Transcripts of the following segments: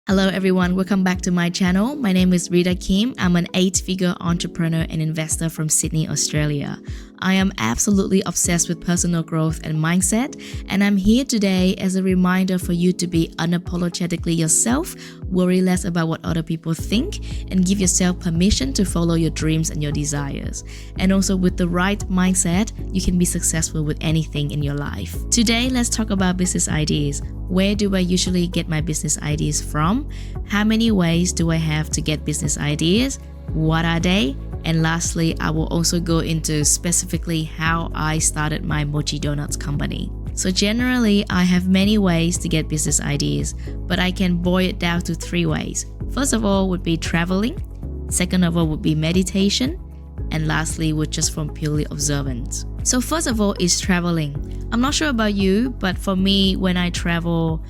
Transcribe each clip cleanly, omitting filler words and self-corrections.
Hello everyone, welcome back to my channel. My name is Rita Kim. I'm an 8-figure entrepreneur and investor from Sydney, Australia. I am absolutely obsessed with personal growth and mindset, and I'm here today as a reminder for you to be unapologetically yourself, worry less about what other people think, and give yourself permission to follow your dreams and your desires. And also with the right mindset, you can be successful with anything in your life. Today, let's talk about business ideas. Where do I usually get my business ideas from? How many ways do I have to get business ideas? What are they? And lastly, I will also go into specifically how I started my Mochi Donuts company. So generally, I have many ways to get business ideas, but I can boil it down to 3 ways. First of all would be traveling. Second of all would be meditation. And lastly would just from purely observance. So first of all is traveling. I'm not sure about you, but for me, when I travel,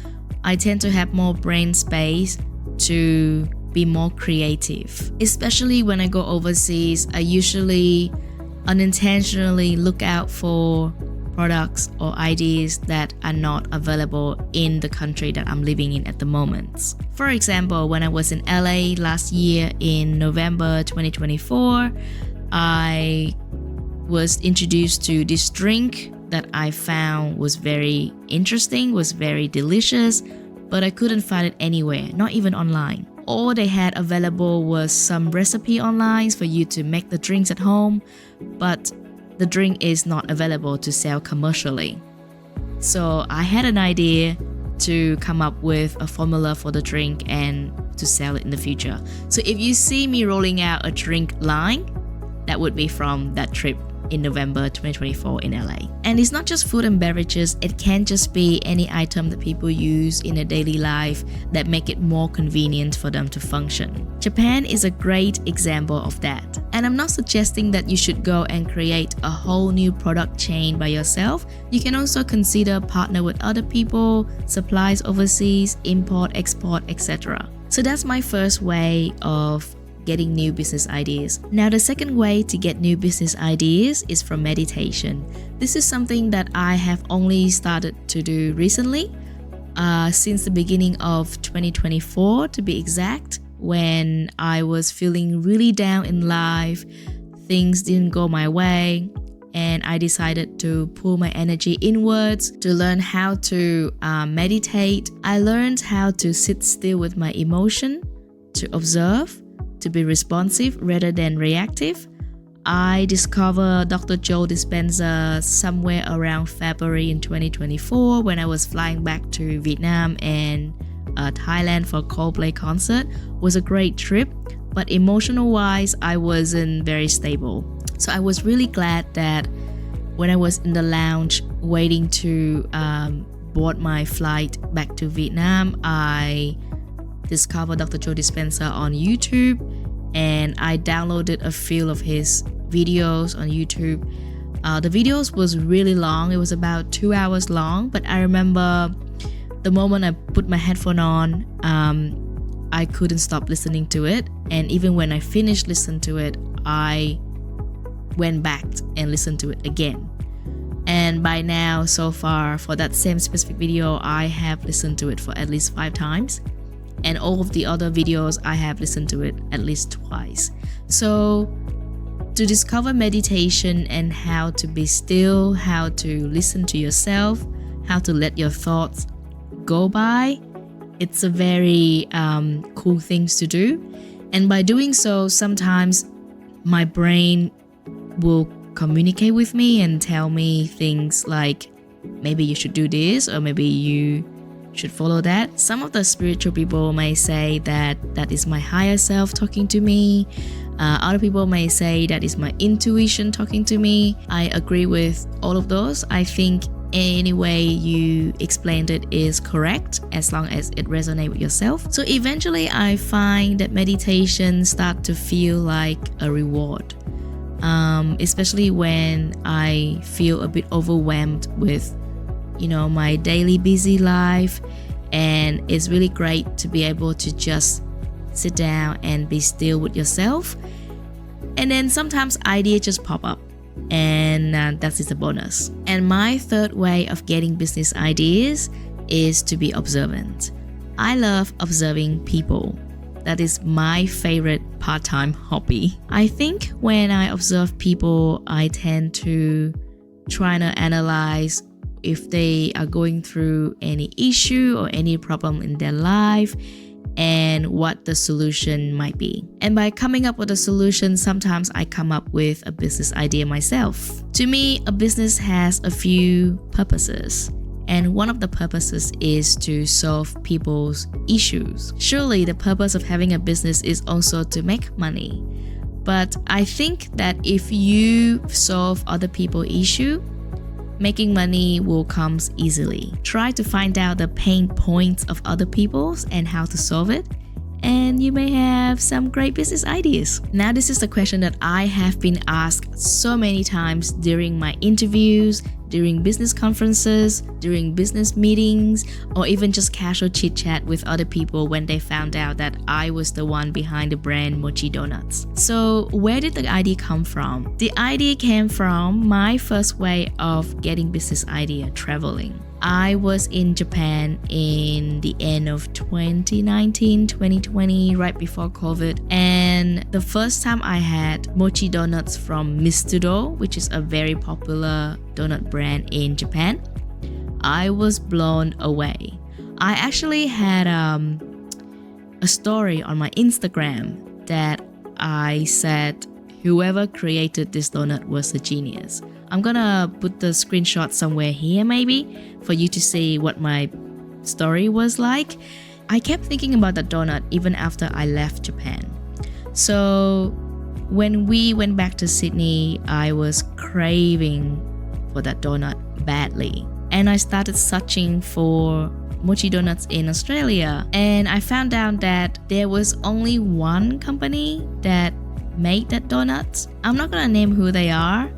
I tend to have more brain space to be more creative. Especially when I go overseas, I usually unintentionally look out for products or ideas that are not available in the country that I'm living in at the moment. For example, when I was in LA last year in November 2024, I was introduced to this drink that I found was very interesting, was very delicious, but I couldn't find it anywhere, not even online. All they had available was some recipe online for you to make the drinks at home, but the drink is not available to sell commercially. So I had an idea to come up with a formula for the drink and to sell it in the future. So if you see me rolling out a drink line, that would be from that trip in November 2024 in LA. And it's not just food and beverages, it can just be any item that people use in a daily life that make it more convenient for them to function. Japan is a great example of that. And I'm not suggesting that you should go and create a whole new product chain by yourself. You can also consider partner with other people, supplies overseas, import, export, etc. So that's my first way of getting new business ideas. Now, the second way to get new business ideas is from meditation. This is something that I have only started to do recently, since the beginning of 2024 to be exact, when I was feeling really down in life, things didn't go my way, and I decided to pull my energy inwards to learn how to meditate. I learned how to sit still with my emotion, to observe, to be responsive rather than reactive. I discovered Dr. Joe Dispenza somewhere around February in 2024 when I was flying back to Vietnam and Thailand for a Coldplay concert. It was a great trip, but emotional wise, I wasn't very stable. So I was really glad that when I was in the lounge waiting to board my flight back to Vietnam, I discovered Dr. Joe Dispenza on YouTube, and I downloaded a few of his videos on YouTube. The videos was really long. It was about 2 hours long, but I remember the moment I put my headphone on, I couldn't stop listening to it. And even when I finished listening to it, I went back and listened to it again. And by now, so far, for that same specific video, I have listened to it for at least 5 times. And all of the other videos, I have listened to it at least twice. So to discover meditation and how to be still, how to listen to yourself, how to let your thoughts go by, it's a very cool thing to do. And by doing so, sometimes my brain will communicate with me and tell me things like, maybe you should do this, or maybe you should follow that. Some of the spiritual people may say that that is my higher self talking to me. Other people may say that is my intuition talking to me. I agree with all of those. I think any way you explained it is correct as long as it resonates with yourself. So eventually I find that meditation start to feel like a reward, especially when I feel a bit overwhelmed with my daily busy life, and it's really great to be able to just sit down and be still with yourself. And then sometimes ideas just pop up, and that is a bonus. And my third way of getting business ideas is to be observant. I love observing people. That is my favorite part-time hobby. I think when I observe people, I tend to try to analyze if they are going through any issue or any problem in their life and what the solution might be. And by coming up with a solution, sometimes I come up with a business idea myself. To me, a business has a few purposes. And one of the purposes is to solve people's issues. Surely the purpose of having a business is also to make money. But I think that if you solve other people's issue, making money will come easily. Try to find out the pain points of other people's and how to solve it, and you may have some great business ideas. Now, this is the question that I have been asked so many times during my interviews, during business conferences, during business meetings, or even just casual chit chat with other people when they found out that I was the one behind the brand Mochi Donuts. So where did the idea come from? The idea came from my first way of getting business idea, traveling. I was in Japan in the end of 2019, 2020, right before COVID. And the first time I had Mochi Donuts from Mistudo, which is a very popular donut brand in Japan, I was blown away. I actually had a story on my Instagram that I said whoever created this donut was a genius. I'm gonna put the screenshot somewhere here maybe for you to see what my story was like. I kept thinking about the donut even after I left Japan. So when we went back to Sydney, I was craving for that donut badly. And I started searching for Mochi Donuts in Australia. And I found out that there was only one company that made that donut. I'm not gonna name who they are,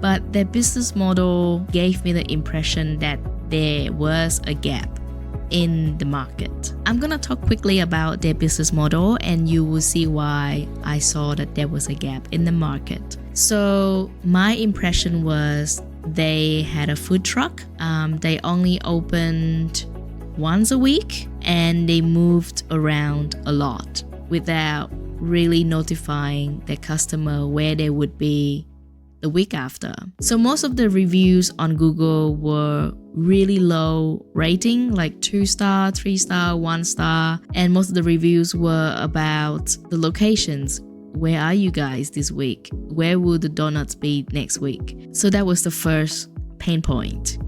but their business model gave me the impression that there was a gap in the market. I'm gonna talk quickly about their business model and you will see why I saw that there was a gap in the market. So my impression was they had a food truck. They only opened once a week and they moved around a lot without really notifying their customer where they would be the week after. So most of the reviews on Google were really low rating, like 2-star, 3-star, 1-star, and most of the reviews were about the locations. Where are you guys this week? Where will the donuts be next week? So that was the first pain point.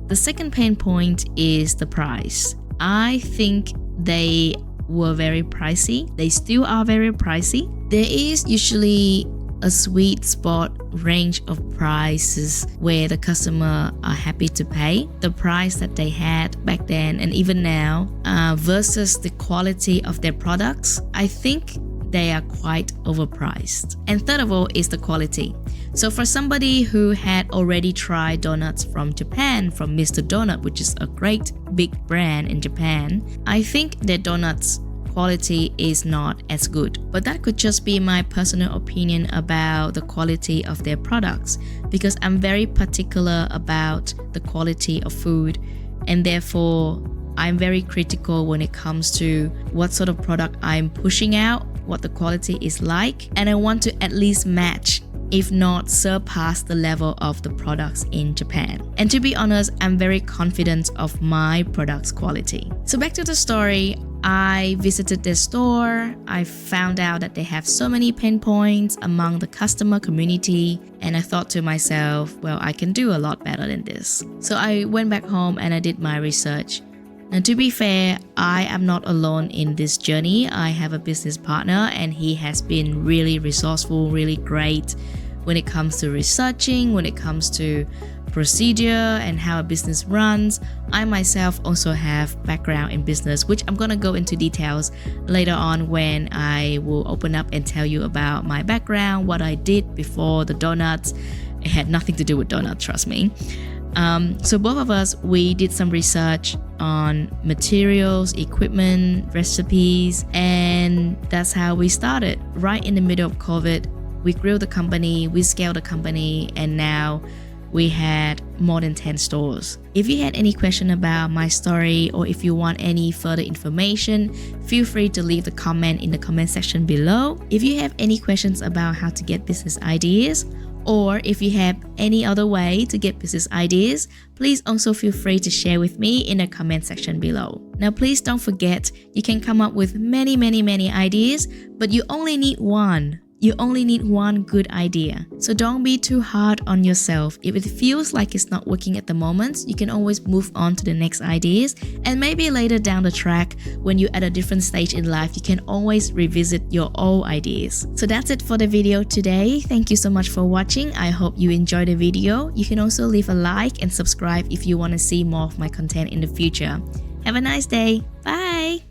The second pain point is the price. I think they were very pricey. They still are very pricey. There is usually a sweet spot range of prices where the customer are happy to pay. The price that they had back then and even now versus the quality of their products, I think they are quite overpriced. And third of all is the quality. So for somebody who had already tried donuts from Japan, from Mr. Donut, which is a great big brand in Japan, I think their donuts quality is not as good. But that could just be my personal opinion about the quality of their products, because I'm very particular about the quality of food, and therefore I'm very critical when it comes to what sort of product I'm pushing out, what the quality is like, and I want to at least match, if not surpass, the level of the products in Japan. And to be honest, I'm very confident of my product's quality. So back to the story, I visited their store. I found out that they have so many pain points among the customer community, and I thought to myself, well, I can do a lot better than this. So I went back home and I did my research. Now, to be fair, I am not alone in this journey. I have a business partner and he has been really resourceful, really great when it comes to researching, when it comes to procedure and how a business runs. I myself also have background in business, which I'm gonna go into details later on when I will open up and tell you about my background, what I did before the donuts. It had nothing to do with donuts, trust me. So both of us, we did some research on materials, equipment, recipes, and that's how we started. Right in the middle of COVID, we grew the company, we scaled the company, and now we had more than 10 stores. If you had any question about my story or if you want any further information, feel free to leave the comment in the comment section below. If you have any questions about how to get business ideas, or if you have any other way to get business ideas, please also feel free to share with me in the comment section below. Now please don't forget, you can come up with many ideas, but you only need one. You only need one good idea. So don't be too hard on yourself. If it feels like it's not working at the moment, you can always move on to the next ideas, and maybe later down the track, when you're at a different stage in life, you can always revisit your old ideas. So that's it for the video today. Thank you so much for watching. I hope you enjoyed the video. You can also leave a like and subscribe if you want to see more of my content in the future. Have a nice day. Bye!